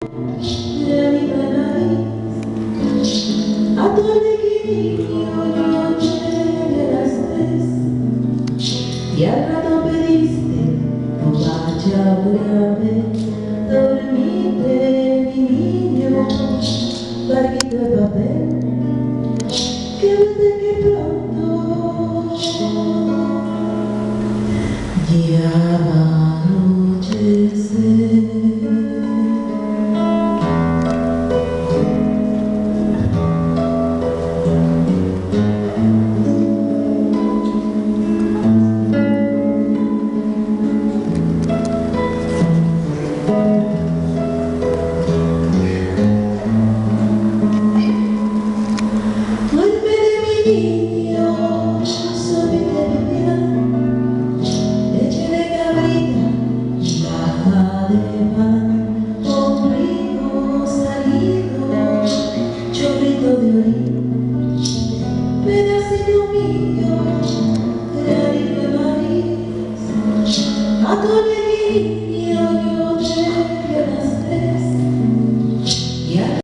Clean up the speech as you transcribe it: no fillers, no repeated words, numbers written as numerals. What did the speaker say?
granito de maíz, a tu equilibrio noche de las 3, y al rato pediste no vaya grave, dormite mi niño, barquito de papel, que vete que pronto ya va a anochecer. Niño, suavita vivirá, leche de cabrita, caja de pan, ombligo salido, chorrito de orín, pedacito mío, granito de maíz, atole